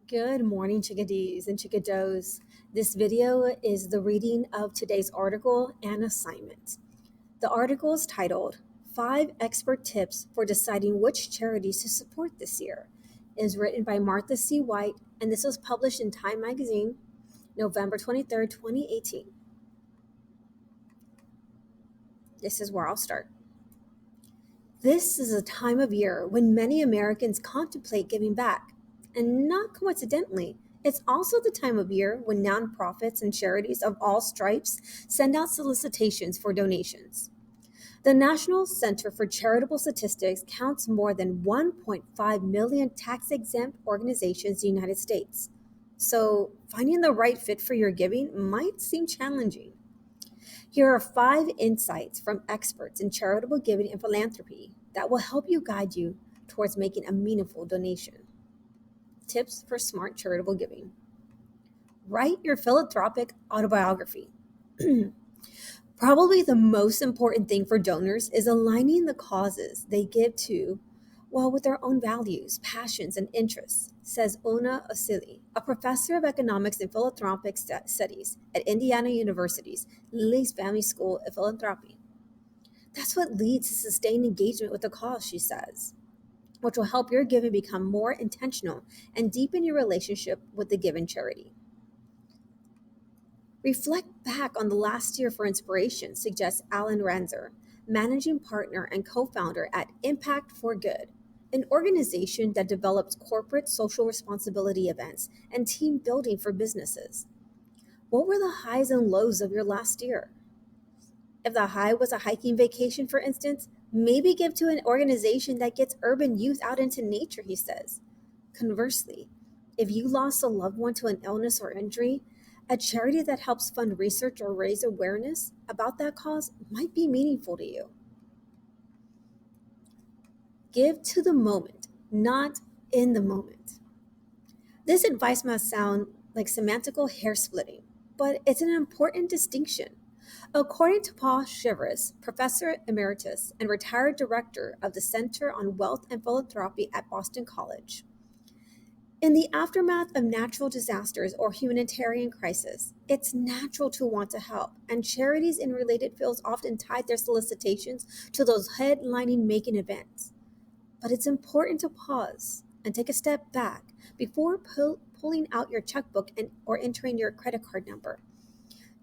Good morning, chickadees and chickadoes. This video is the reading of today's article and assignment. The article is titled 5 Expert Tips for Deciding Which Charities to Support This Year. It is written by Martha C. White, and this was published in Time Magazine, November 23rd, 2018. This is where I'll start. This is a time of year when many Americans contemplate giving back. And not coincidentally, it's also the time of year when nonprofits and charities of all stripes send out solicitations for donations. The National Center for Charitable Statistics counts more than 1.5 million tax exempt organizations in the United States. So, finding the right fit for your giving might seem challenging. Here are 5 insights from experts in charitable giving and philanthropy that will help you guide you towards making a meaningful donation. Tips for smart charitable giving. Write your philanthropic autobiography. Probably the most important thing for donors is aligning the causes they give to with their own values, passions, and interests, says Una Osili, a professor of economics and philanthropic studies at Indiana University's Lilly's Family School of Philanthropy. That's what leads to sustained engagement with the cause, she says, which will help your giving become more intentional and deepen your relationship with the given charity. Reflect back on the last year for inspiration, suggests Alan Ranzer, managing partner and co-founder at Impact for Good, an organization that develops corporate social responsibility events and team building for businesses. What were the highs and lows of your last year? If the high was a hiking vacation, for instance, maybe give to an organization that gets urban youth out into nature, he says. Conversely, if you lost a loved one to an illness or injury, a charity that helps fund research or raise awareness about that cause might be meaningful to you. Give to the moment, not in the moment. This advice must sound like semantical hair splitting, but it's an important distinction. According to Paul Chivres, professor emeritus and retired director of the Center on Wealth and Philanthropy at Boston College, in the aftermath of natural disasters or humanitarian crisis, it's natural to want to help, and charities in related fields often tie their solicitations to those headlining making events. But it's important to pause and take a step back before pulling out your checkbook or entering your credit card number.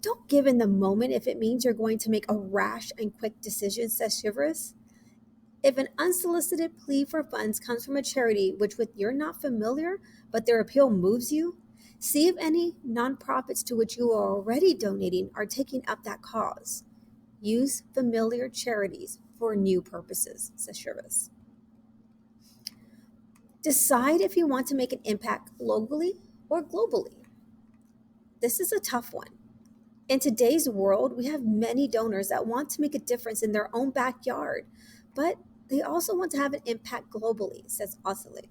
Don't give in the moment if it means you're going to make a rash and quick decision, says Chivres. If an unsolicited plea for funds comes from a charity with you're not familiar, but their appeal moves you, see if any nonprofits to which you are already donating are taking up that cause. Use familiar charities for new purposes, says Chivres. Decide if you want to make an impact locally or globally. This is a tough one. In today's world, we have many donors that want to make a difference in their own backyard, but they also want to have an impact globally, says Osili.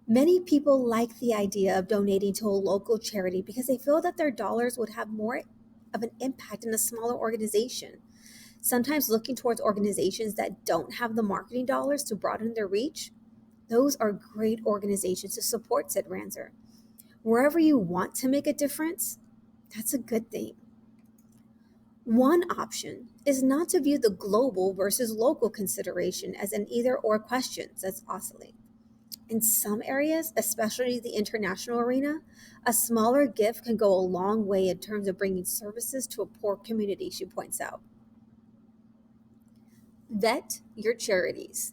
Many people like the idea of donating to a local charity because they feel that their dollars would have more of an impact in a smaller organization. Sometimes looking towards organizations that don't have the marketing dollars to broaden their reach, those are great organizations to support, said Ranzer. Wherever you want to make a difference, that's a good thing. One option is not to view the global versus local consideration as an either or question, says Osili. In some areas, especially the international arena, a smaller gift can go a long way in terms of bringing services to a poor community, she points out. Vet your charities.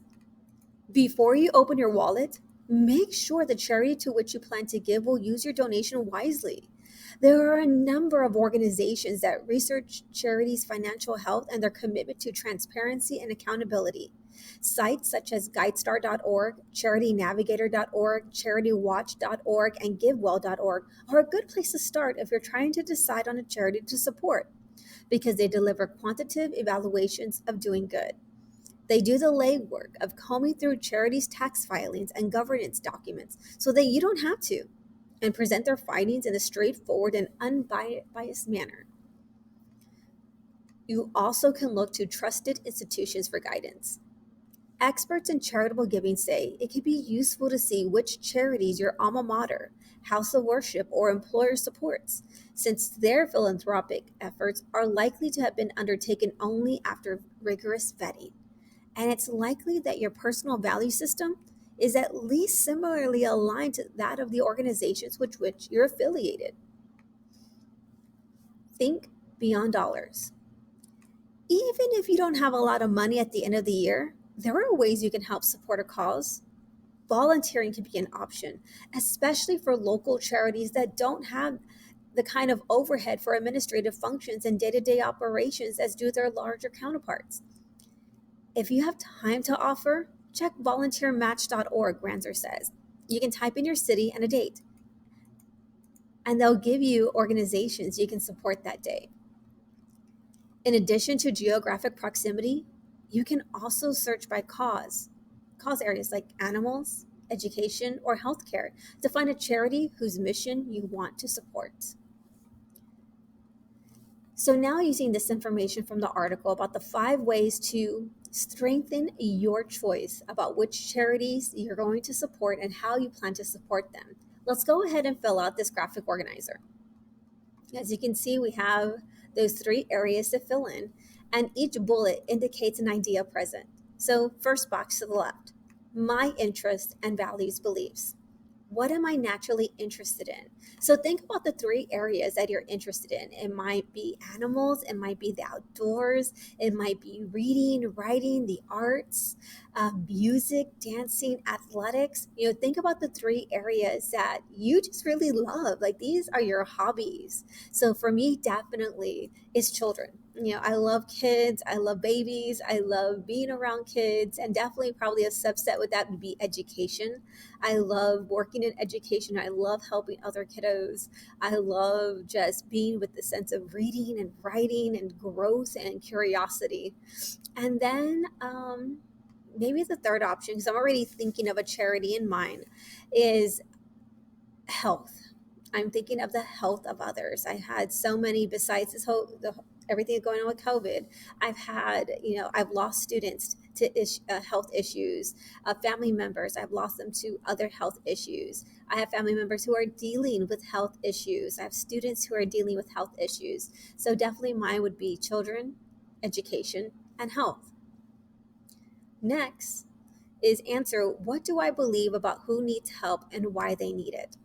Before you open your wallet, make sure the charity to which you plan to give will use your donation wisely. There are a number of organizations that research charities' financial health and their commitment to transparency and accountability. Sites such as GuideStar.org, CharityNavigator.org, CharityWatch.org, and GiveWell.org are a good place to start if you're trying to decide on a charity to support, because they deliver quantitative evaluations of doing good. They do the legwork of combing through charities' tax filings and governance documents so that you don't have to, and present their findings in a straightforward and unbiased manner. You also can look to trusted institutions for guidance. Experts in charitable giving say it can be useful to see which charities your alma mater, house of worship, or employer supports, since their philanthropic efforts are likely to have been undertaken only after rigorous vetting. And it's likely that your personal value system is at least similarly aligned to that of the organizations with which you're affiliated. Think beyond dollars. Even if you don't have a lot of money at the end of the year, there are ways you can help support a cause. Volunteering can be an option, especially for local charities that don't have the kind of overhead for administrative functions and day to day operations as do their larger counterparts. If you have time to offer, check volunteermatch.org, Granzer says. You can type in your city and a date, and they'll give you organizations you can support that day. In addition to geographic proximity, you can also search by cause areas like animals, education, or healthcare to find a charity whose mission you want to support. So, now using this information from the article about the 5 ways to strengthen your choice about which charities you're going to support and how you plan to support them, let's go ahead and fill out this graphic organizer. As you can see, we have those 3 areas to fill in, and each bullet indicates an idea present. So, first box to the left, my interests and values beliefs. What am I naturally interested in? So think about the 3 areas that you're interested in. It might be animals, it might be the outdoors, it might be reading, writing, the arts, music, dancing, athletics. Think about the 3 areas that you just really love. Like these are your hobbies. So for me, definitely is children. I love kids, I love babies, I love being around kids, and definitely probably a subset with that would be education. I love working in education. I love helping other kiddos. I love just being with the sense of reading and writing and growth and curiosity. And then maybe the third option, because I'm already thinking of a charity in mind, is health. I'm thinking of the health of others. I had so many besides everything going on with COVID. I've lost students to health issues, family members. I've lost them to other health issues. I have family members who are dealing with health issues. I have students who are dealing with health issues. So definitely mine would be children, education, and health. Next is answer, what do I believe about who needs help and why they need it?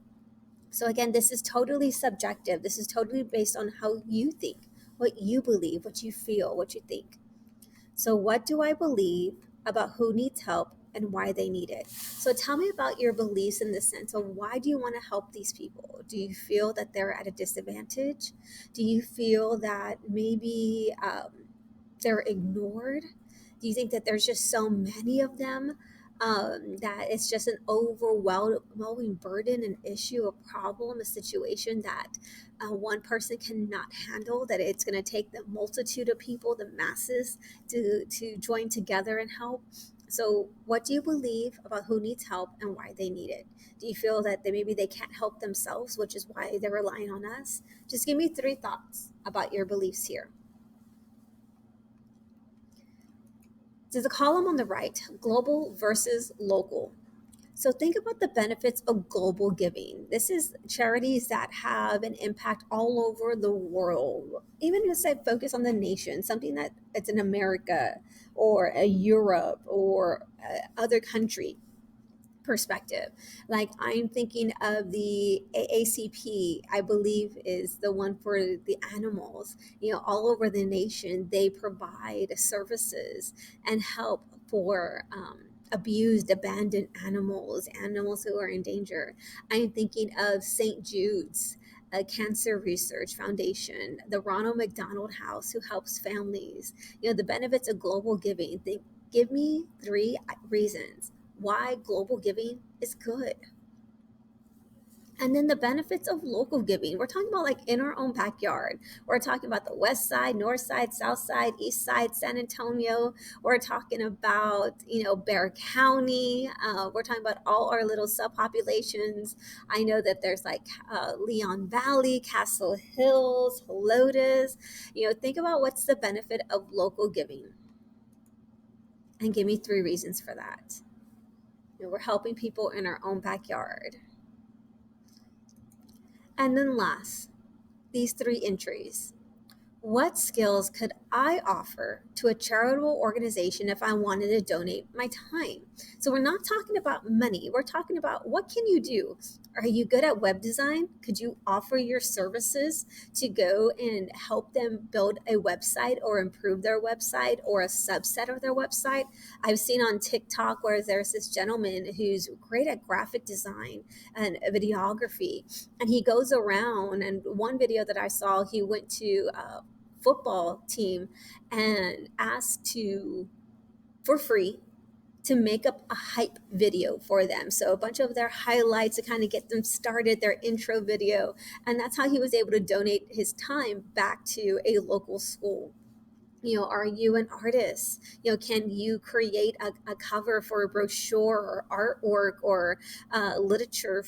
So again, this is totally subjective. This is totally based on how you think, what you believe, what you feel, what you think. So what do I believe about who needs help and why they need it? So tell me about your beliefs in the sense of, why do you want to help these people? Do you feel that they're at a disadvantage? Do you feel that maybe they're ignored? Do you think that there's just so many of them, that it's just an overwhelming burden, an issue, a problem, a situation that one person cannot handle, that it's going to take the multitude of people, the masses, to join together and help? So what do you believe about who needs help and why they need it? Do you feel that maybe they can't help themselves, which is why they're relying on us? Just give me 3 thoughts about your beliefs here. There's a column on the right, global versus local. So think about the benefits of global giving. This is charities that have an impact all over the world. Even if I focus on the nation, something that it's in America or a Europe or other country perspective. Like I'm thinking of the AACP, I believe is the one for the animals. All over the nation, they provide services and help for abused, abandoned animals, animals who are in danger. I'm thinking of St. Jude's. A Cancer Research Foundation, the Ronald McDonald House, who helps families. The benefits of global giving. Give me 3 reasons why global giving is good. And then the benefits of local giving. We're talking about like in our own backyard. We're talking about the west side, north side, south side, east side, San Antonio. We're talking about, Bexar County. We're talking about all our little subpopulations. I know that there's like Leon Valley, Castle Hills, Helotes. Think about what's the benefit of local giving. And give me 3 reasons for that. We're helping people in our own backyard. And then last, these 3 entries. What skills could I offer to a charitable organization if I wanted to donate my time? So we're not talking about money. We're talking about what can you do? Are you good at web design? Could you offer your services to go and help them build a website or improve their website or a subset of their website? I've seen on TikTok where there's this gentleman who's great at graphic design and videography, and he goes around, and one video that I saw, he went to football team and asked to for free to make up a hype video for them. So a bunch of their highlights to kind of get them started, their intro video. And that's how he was able to donate his time back to a local school. Are you an artist? Can you create a cover for a brochure or artwork or literature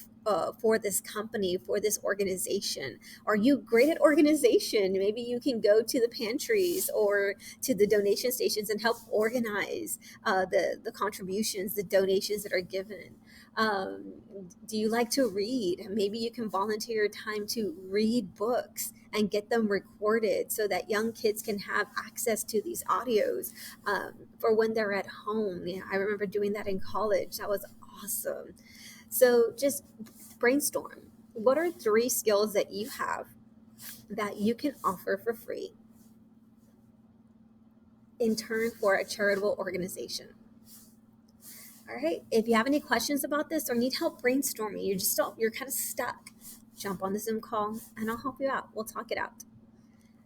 for this company, for this organization? Are you great at organization? Maybe you can go to the pantries or to the donation stations and help organize the contributions, the donations that are given. Um, do you like to read? Maybe you can volunteer your time to read books and get them recorded so that young kids can have access to these audios for when they're at home. I remember doing that in college. That was awesome. So just brainstorm. What are 3 skills that you have that you can offer for free in turn for a charitable organization? All right. If you have any questions about this or need help brainstorming, you're kind of stuck, jump on the Zoom call and I'll help you out. We'll talk it out.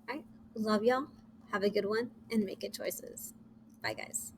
All right. Love y'all. Have a good one and make good choices. Bye, guys.